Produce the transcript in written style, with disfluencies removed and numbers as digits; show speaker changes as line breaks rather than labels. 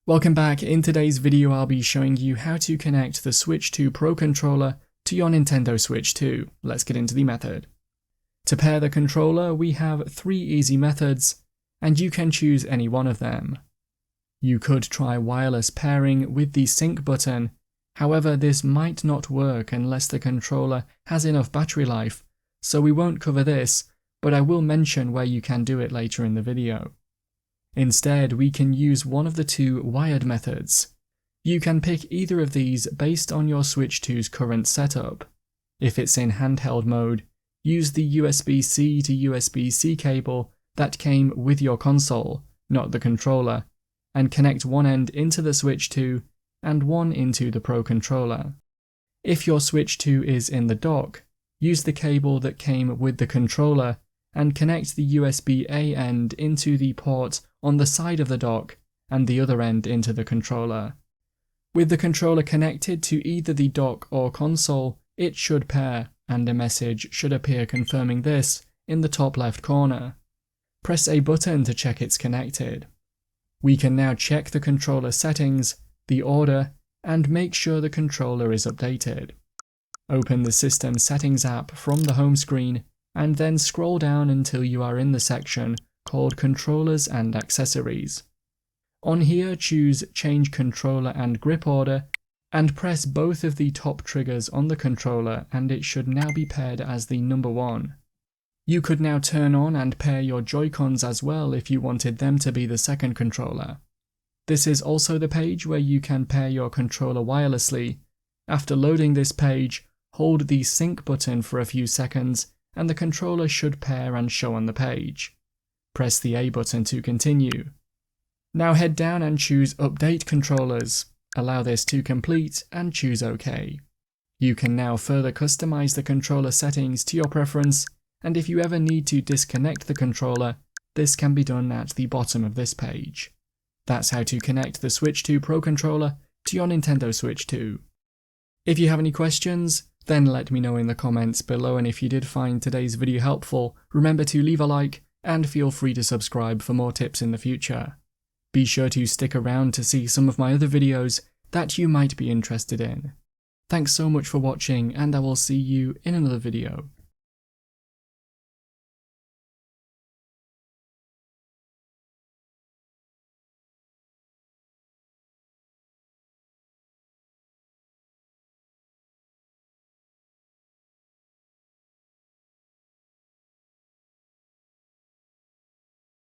Welcome back. In today's video I'll be showing you how to connect the Switch 2 Pro controller to your Nintendo Switch 2. Let's get into the method. To pair the controller we have 3 easy methods and you can choose any one of them. You could try wireless pairing with the sync button, however this might not work unless the controller has enough battery life, so we won't cover this, but I will mention where you can do it later in the video. Instead, we can use one of the 2 wired methods. You can pick either of these based on your Switch 2's current setup. If it's in handheld mode, use the USB-C to USB-C cable that came with your console, not the controller, and connect one end into the Switch 2 and one into the Pro controller. If your Switch 2 is in the dock, use the cable that came with the controller and connect the USB-A end into the port on the side of the dock and the other end into the controller. With the controller connected to either the dock or console, it should pair, and a message should appear confirming this in the top left corner. Press a button to check it's connected. We can now check the controller settings, the order, and make sure the controller is updated. Open the System Settings app from the home screen and then scroll down until you are in the section called Controllers and Accessories. On here choose Change Controller and Grip Order and press both of the top triggers on the controller and it should now be paired as the number 1. You could now turn on and pair your Joy-Cons as well if you wanted them to be the second controller. This is also the page where you can pair your controller wirelessly. After loading this page, hold the sync button for a few seconds and the controller should pair and show on the page. Press the A button to continue. Now head down and choose Update Controllers. Allow this to complete and choose OK. You can now further customize the controller settings to your preference, and if you ever need to disconnect the controller, this can be done at the bottom of this page. That's how to connect the Switch 2 Pro controller to your Nintendo Switch 2. If you have any questions, then let me know in the comments below, and if you did find today's video helpful, remember to leave a like and feel free to subscribe for more tips in the future. Be sure to stick around to see some of my other videos that you might be interested in. Thanks so much for watching and I will see you in another video.